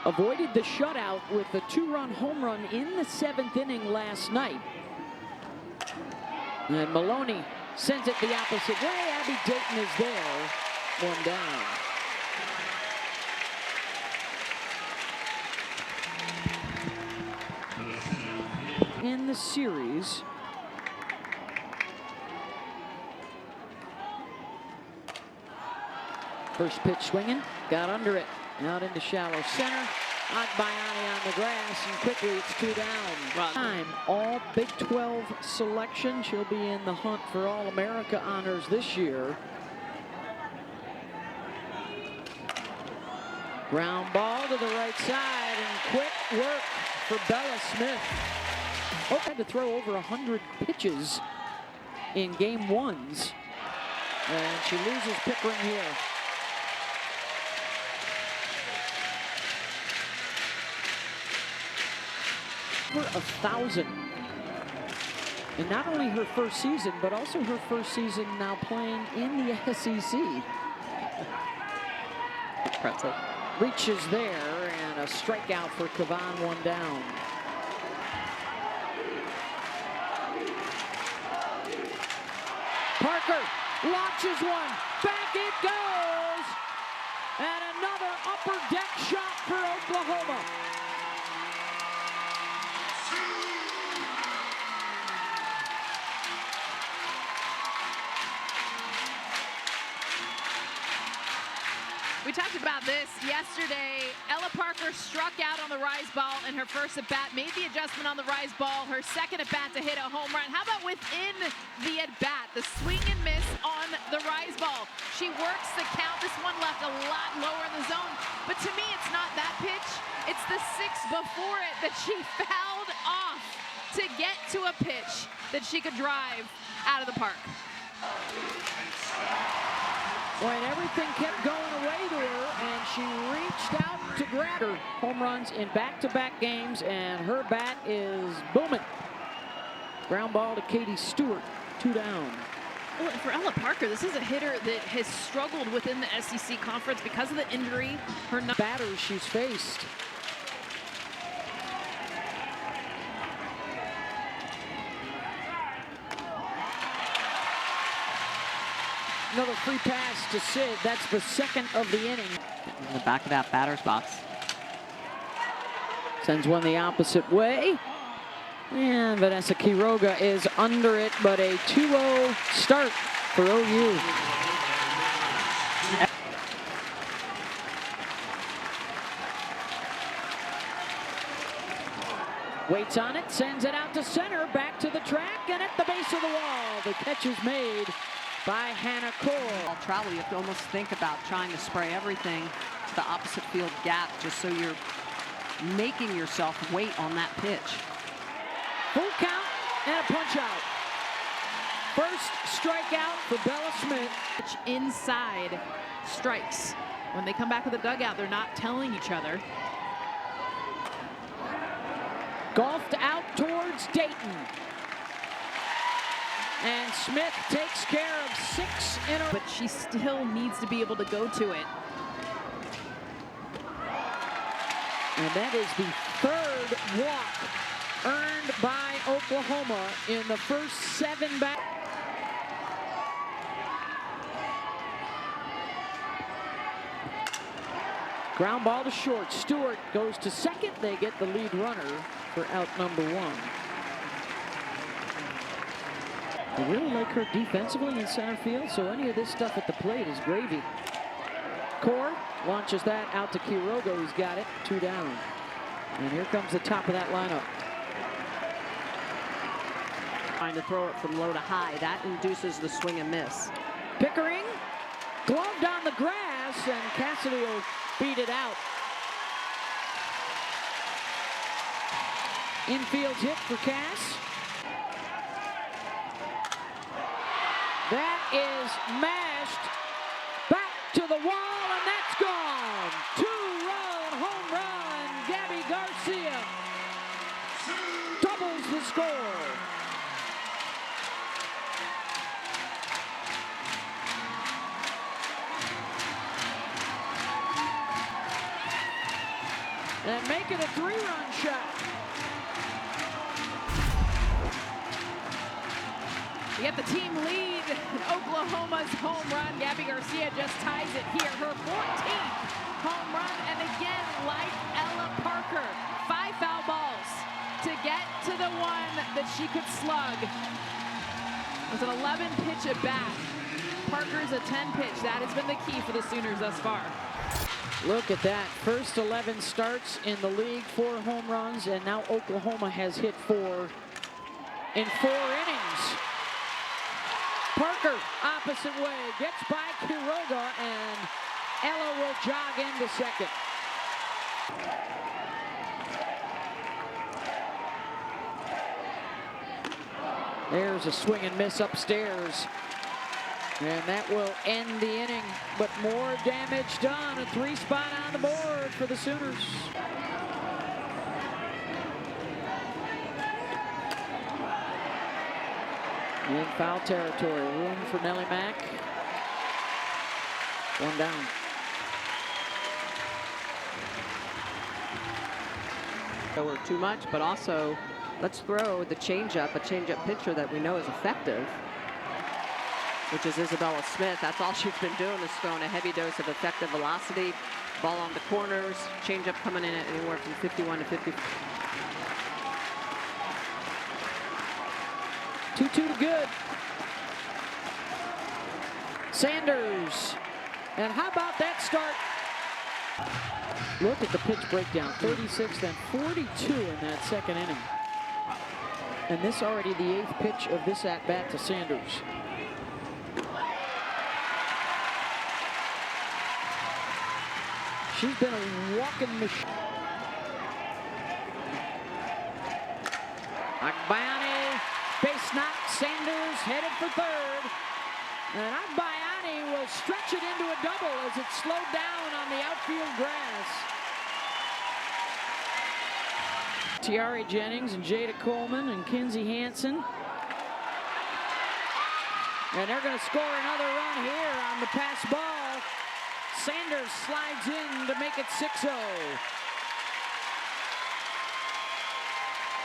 avoided the shutout with a 2-run home run in the 7th inning last night. And Maloney sends it the opposite way. Abby Dayton is there, 1 down. In the series, first pitch swinging, got under it, out into shallow center. Agbayani on the grass, and quickly it's 2 down. Time, all Big 12 selection. She'll be in the hunt for All-America honors this year. Ground ball to the right side, and quick work for Bella Smith. Hope had to throw over 100 pitches in game 1s, and she loses Pickering here. Over 1,000. And not only her first season, but also her first season now playing in the SEC. Impressive. Reaches there, and a strikeout for Cavan, 1 down. Parker launches one, back it goes! And another upper deck shot for Oklahoma. We talked about this yesterday. Ella Parker struck out on the rise ball in her first at-bat, made the adjustment on the rise ball, her second at-bat to hit a home run. How about within the at-bat, the swing and miss on the rise ball? She works the count. This one left a lot lower in the zone. But to me, it's not that pitch. It's the 6 before it that she fouled off to get to a pitch that she could drive out of the park. Boy, and everything kept going away to her, and she reached out to grab her. Home runs in back-to-back games, and her bat is booming. Ground ball to Katie Stewart, 2 down. Well, for Ella Parker, this is a hitter that has struggled within the SEC conference because of the injury. Her batters she's faced. Another free pass to Sid. That's the 2nd of the inning. In the back of that batter's box. Sends one the opposite way. And Vanessa Quiroga is under it, but a 2-0 start for OU. Waits on it, sends it out to center, back to the track, and at the base of the wall. The catch is made by Hannah Cole. Travel, you have to almost think about trying to spray everything to the opposite field gap just so you're making yourself wait on that pitch. Full count and a punch out. First strikeout for Bella Smith. Inside strikes. When they come back to the dugout, they're not telling each other. Golfed out towards Dayton. And Smith takes care of 6 in a row. But she still needs to be able to go to it. And that is the 3rd walk earned by Oklahoma in the first 7 back. Ground ball to short. Stewart goes to second. They get the lead runner for out number 1. I really like her defensively in center field, so any of this stuff at the plate is gravy. Core launches that out to Quiroga, who's got it, 2 down. And here comes the top of that lineup. Trying to throw it from low to high. That induces the swing and miss. Pickering, gloved on the grass, and Cassidy will beat it out. Infield hit for Cass. That is mashed back to the wall, and that's gone. 2-run home run. Gabby Garcia doubles the score. and make it a 3-run shot. You get the team lead. Oklahoma's home run. Gabby Garcia just ties it here. Her 14th home run. And again, like Ella Parker, 5 foul balls to get to the one that she could slug. It was an 11-pitch at bat. Parker's a 10-pitch. That has been the key for the Sooners thus far. Look at that. First 11 starts in the league, 4 home runs, and now Oklahoma has hit 4 in 4 innings. Parker, opposite way, gets by Quiroga, and Ella will jog into second. There's a swing and miss upstairs. And that will end the inning, but more damage done. A 3-spot on the board for the Sooners. In foul territory, room for Nellie Mack. 1 down. Or too much, but also let's throw the changeup, a changeup pitcher that we know is effective, which is Isabella Smith. That's all she's been doing, is throwing a heavy dose of effective velocity. Ball on the corners, changeup coming in at anywhere from 51 to 50. 2-2 to good. Sanders. And how about that start? Look at the pitch breakdown. 36, then 42 in that second inning. And this already the 8th pitch of this at-bat to Sanders. She's been a walking machine. Agbayani, base knock. Sanders headed for third. And Agbayani will stretch it into a double as it's slowed down on the outfield grass. Tiare Jennings and Jada Coleman and Kinsey Hansen. And they're going to score another run here on the pass ball. Sanders slides in to make it 6-0.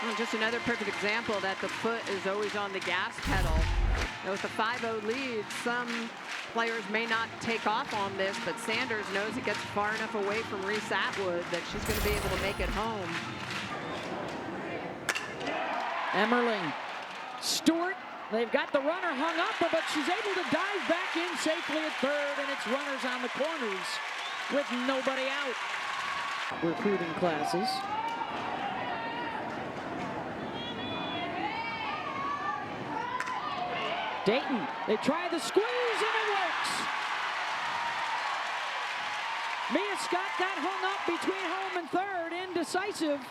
Well, just another perfect example that the foot is always on the gas pedal. And with a 5-0 lead, some players may not take off on this, but Sanders knows it gets far enough away from Reese Atwood that she's going to be able to make it home. Emmerling. Stewart. They've got the runner hung up, but she's able to dive back in safely at third, and it's runners on the corners with nobody out. Recruiting classes. Dayton, they try the squeeze, and it works. Mia Scott got hung up between home and third, indecisive.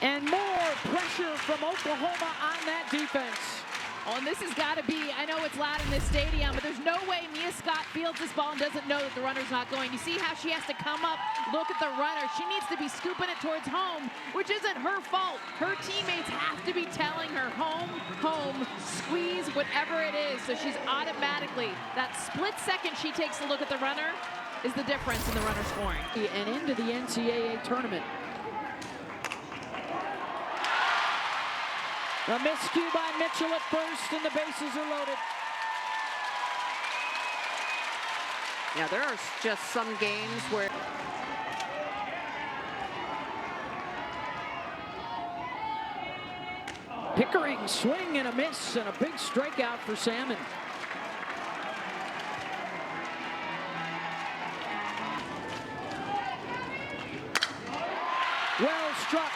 And more pressure from Oklahoma on that defense. Oh, and this has got to be, I know it's loud in this stadium, but there's no way Mia Scott fields this ball and doesn't know that the runner's not going. You see how she has to come up, look at the runner. She needs to be scooping it towards home, which isn't her fault. Her teammates have to be telling her home, home, squeeze, whatever it is. So she's automatically, that split second she takes a look at the runner is the difference in the runner scoring. And into the NCAA tournament. A miscue by Mitchell at first, and the bases are loaded. Yeah, there are just some games where Pickering, swing and a miss, and a big strikeout for Salmon. Well struck.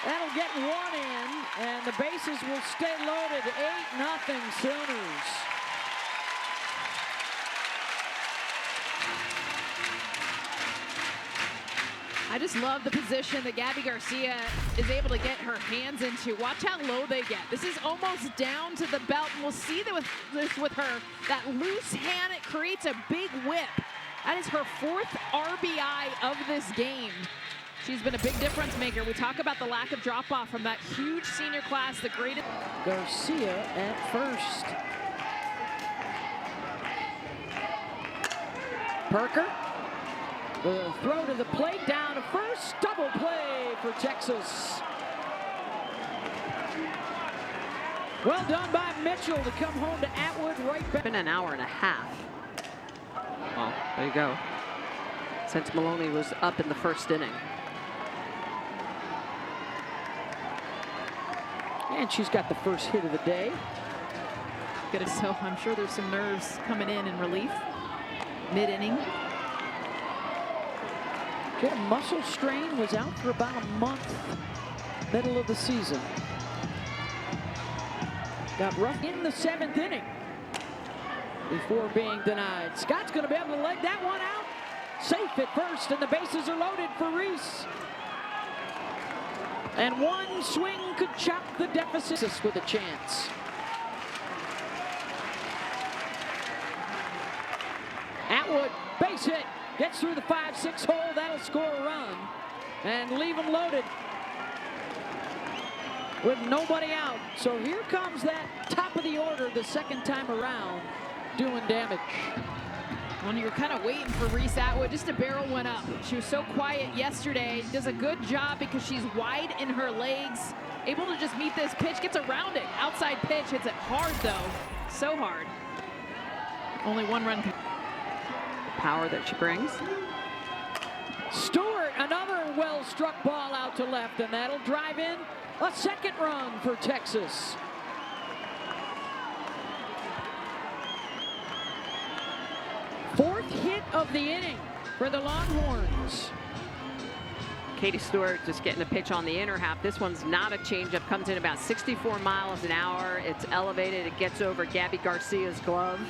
That'll get one in, and the bases will stay loaded. 8-0 Sooners. I just love the position that Gabby Garcia is able to get her hands into. Watch how low they get. This is almost down to the belt, and we'll see that with her. That loose hand, it creates a big whip. That is her 4th RBI of this game. She's been a big difference maker. We talk about the lack of drop-off from that huge senior class, the greatest. Garcia at first. Parker The throw to the plate, down to first. Double play for Texas. Well done by Mitchell to come home to Atwood right back. Been an hour and a half. Well, there you go. Since Maloney was up in the first inning. And she's got the first hit of the day. So I'm sure there's some nerves coming in relief. Mid-inning. She had a muscle strain, was out for about a month, middle of the season. Got rough in the 7th inning before being denied. Scott's going to be able to leg that one out. Safe at first, and the bases are loaded for Reese. And one swing could chop the deficit with a chance. Atwood, base hit, gets through the 5-6 hole. That'll score a run and leave them loaded with nobody out. So here comes that top of the order the second time around, doing damage. When you're kind of waiting for Reese Atwood, just a barrel went up. She was so quiet yesterday. Does a good job because she's wide in her legs. Able to just meet this pitch, gets around it. Outside pitch, hits it hard though. So hard. Only one run. The power that she brings. Stewart, another well-struck ball out to left, and that'll drive in a second run for Texas. Fourth hit of the inning for the Longhorns. Katie Stewart just getting a pitch on the inner half. This one's not a changeup. Comes in about 64 miles an hour. It's elevated. It gets over Gabby Garcia's glove.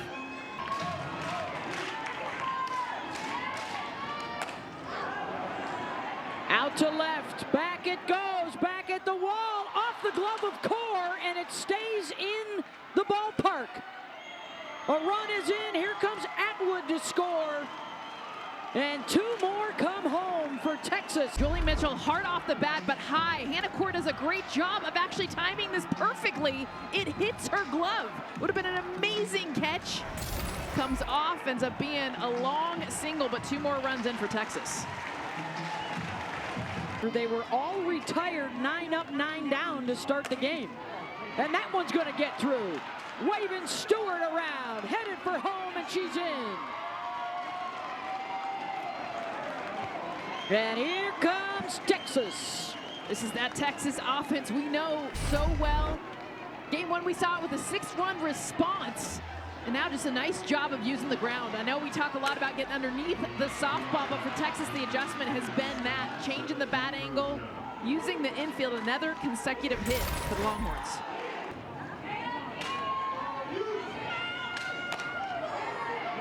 Out to left, back it goes, back at the wall, off the glove of Core, and it stays in the ballpark. A run is in, here comes Atwood to score, and two more come home for Texas. Julie Mitchell hard off the bat, but high. Hannah Core does a great job of actually timing this perfectly. It hits her glove. Would have been an amazing catch. Comes off, ends up being a long single, but two more runs in for Texas. They were all retired 9 up, 9 down to start the game. And that one's going to get through. Waving Stewart around, headed for home, and she's in. And here comes Texas. This is that Texas offense we know so well. Game one, we saw it with a 6-run response. And now just a nice job of using the ground. I know we talk a lot about getting underneath the softball, but for Texas, the adjustment has been that. Changing the bat angle, using the infield, another consecutive hit for the Longhorns.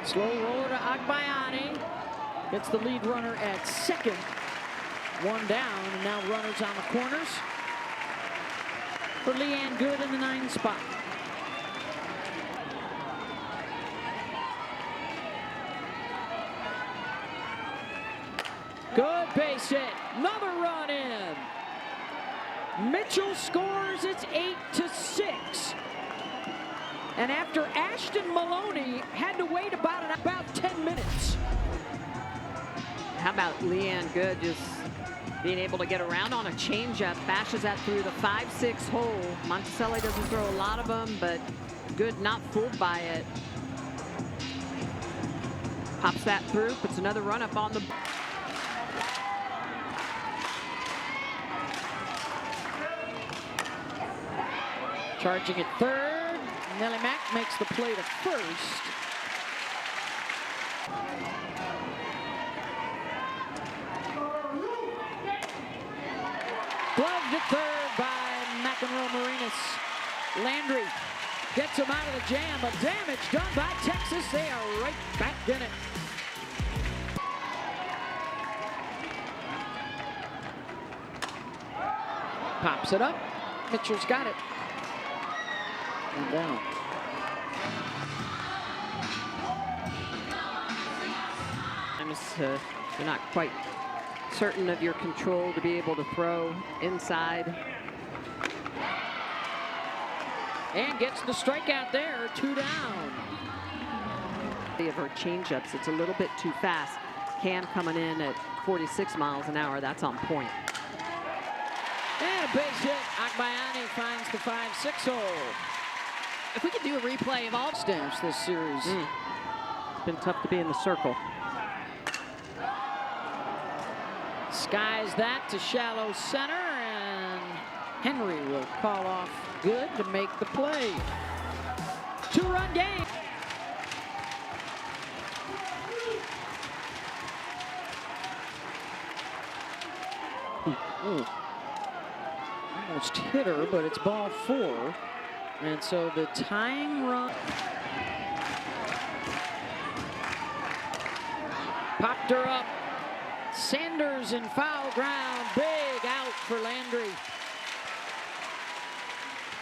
Slow roller to Agbayani. Gets the lead runner at second. One down, and now runners on the corners for Leanne Good in the 9 spot. Good base hit, another run in. Mitchell scores, it's 8-6. And after Ashton Maloney had to wait about 10 minutes. How about Leanne Good just being able to get around on a changeup, bashes that through the 5-6 hole. Monticelli doesn't throw a lot of them, but Good not fooled by it. Pops that through, puts another run up on the... Charging at third, Nellie Mack makes the play to first. Gloved at third by McEnroe Marinas. Landry gets him out of the jam, but damage done by Texas. They are right back in it. Pops it up. Mitchell's got it. And down. You're not quite certain of your control to be able to throw inside. And gets the strikeout there, 2 down. Of her changeups, it's a little bit too fast. Cam coming in at 46 miles an hour. That's on point. And a base hit. Agbayani finds the 5-6 hole. If we could do a replay of all Stamps this series. It's been tough to be in the circle. Skies that to shallow center, and Henry will call off good to make the play. 2-run game. Ooh. Almost hit her, but it's ball 4. And so the tying run. Popped her up. Sanders in foul ground. Big out for Landry.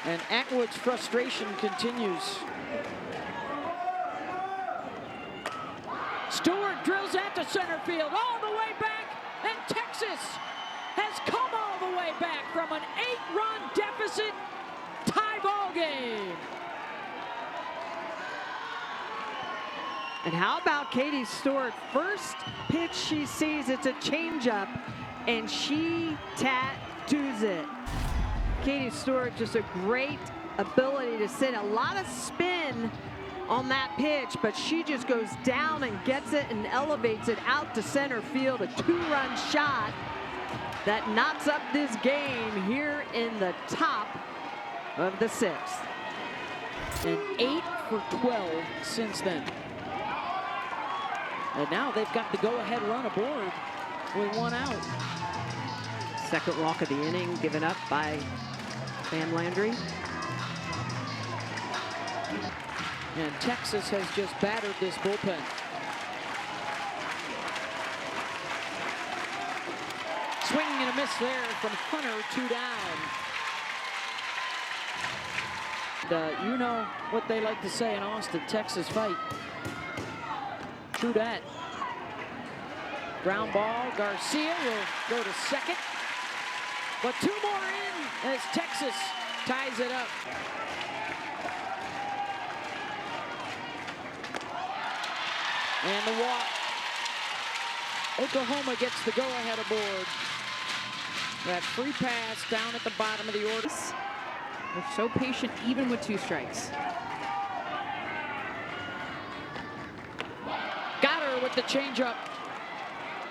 And Atwood's frustration continues. Stewart drills that to center field, all the way back, and Texas has come all the way back from an 8-run deficit. Tie ball game. And how about Katie Stewart? First pitch she sees, it's a changeup, and she tattoos it. Katie Stewart, just a great ability to sit. A lot of spin on that pitch, but she just goes down and gets it and elevates it out to center field. A 2-run shot that knocks up this game here in the top of the 6th. And 8 for 12 since then. And now they've got the go-ahead run aboard with 1 out. Second walk of the inning given up by Sam Landry. And Texas has just battered this bullpen. Swinging and a miss there from Hunter, 2 down. And, you know what they like to say in Austin, Texas fight. True that. Ground ball, Garcia will go to second. But 2 more in as Texas ties it up. And the walk. Oklahoma gets the go-ahead aboard. That free pass down at the bottom of the order. They're so patient even with 2 strikes. Got her with the changeup.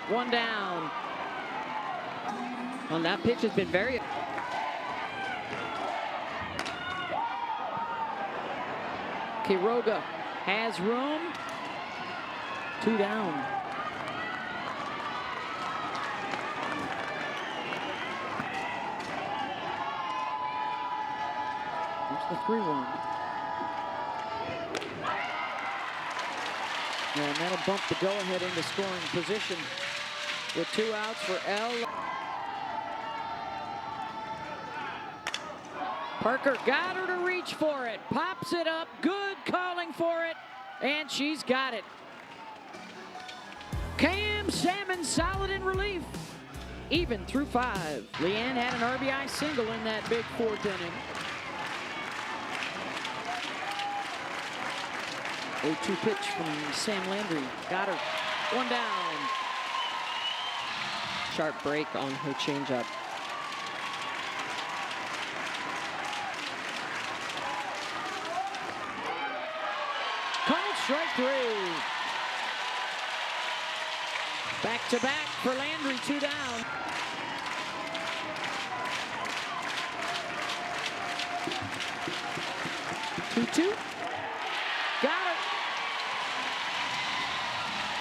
1 down. Well, that pitch has been very... Quiroga has room. 2 down. There's the 3-1. And that'll bump the go-ahead into scoring position with 2 outs for L. Parker got her to reach for it. Pops it up. Good calling for it. And she's got it. Cam Salmon solid in relief. Even through 5. Leanne had an RBI single in that big 4th inning. 0-2 pitch from Sam Landry. Got her. 1 down. Sharp break on her changeup. Called strike 3. Back to back for Landry, 2 down. Two. Got it.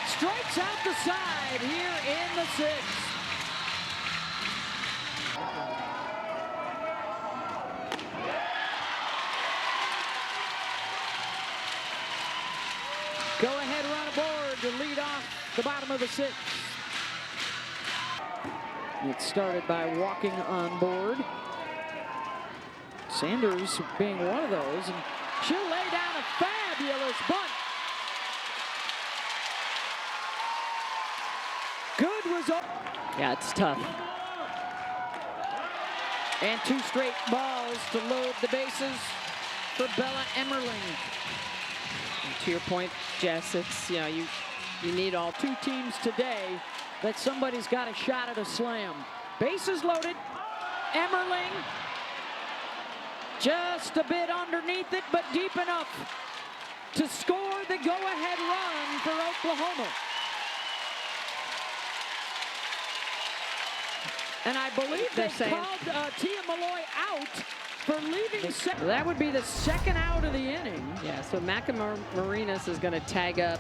Strikes out the side here in the 6th. Go ahead run aboard to lead off the bottom of the 6th. It started by walking on board. Sanders being one of those, and she'll lay down a fabulous bunt. Good was up. Yeah, it's tough. And 2 straight balls to load the bases for Bella Emmerling. And to your point, Jess, it's, you know, You need all two teams today that somebody's got a shot at a slam. Bases loaded. Emmerling just a bit underneath it, but deep enough to score the go-ahead run for Oklahoma. And I believe they called Tia Malloy out for leaving. That would be the second out of the inning. Yeah, so Macamarinas is going to tag up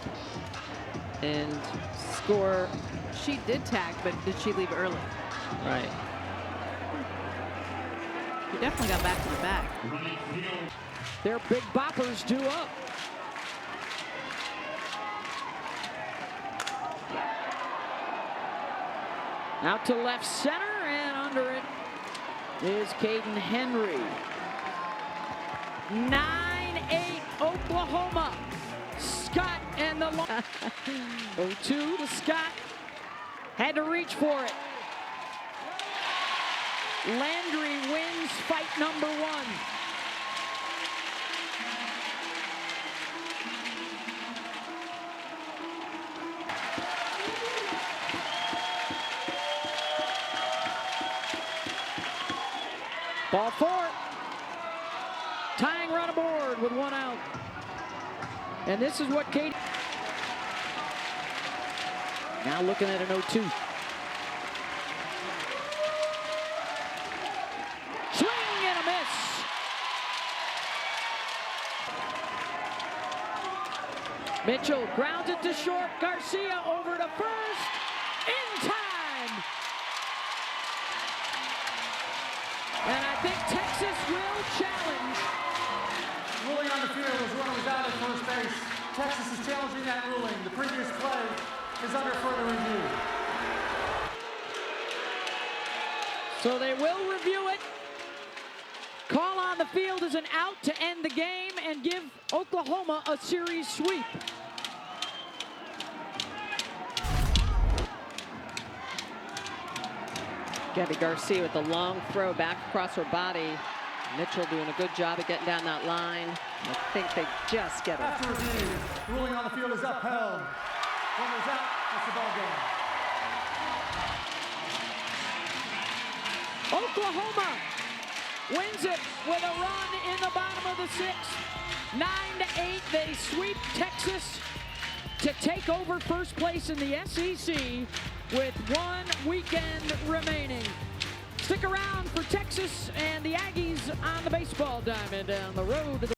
and score. She did tag, but did she leave early? Right. She definitely got back to the back. Their big boppers due up. Out to left center, and under it is Caden Henry. 9-8 Oklahoma. Scott and the 0-2 to Scott. Had to reach for it. Landry wins fight number 1. Ball 4. Tying run aboard with 1 out. And this is what Katie. Now looking at an 0-2. Swing and a miss. Mitchell grounds it to short. Garcia over to first. In time. And I think Texas will challenge. Ruling on the field as runner was out at first base. Texas is challenging that ruling. The previous play is under further review. So they will review it. Call on the field as an out to end the game and give Oklahoma a series sweep. Gabby Garcia with the long throw back across her body. Mitchell doing a good job of getting down that line. I think they just get it. After review, ruling on the field is upheld. Runners out, that's the ball game. Oklahoma wins it with a run in the bottom of the 6th. 9-8, they sweep Texas to take over first place in the SEC with 1 weekend remaining. Stick around for Texas and the Aggies on the baseball diamond down the road to the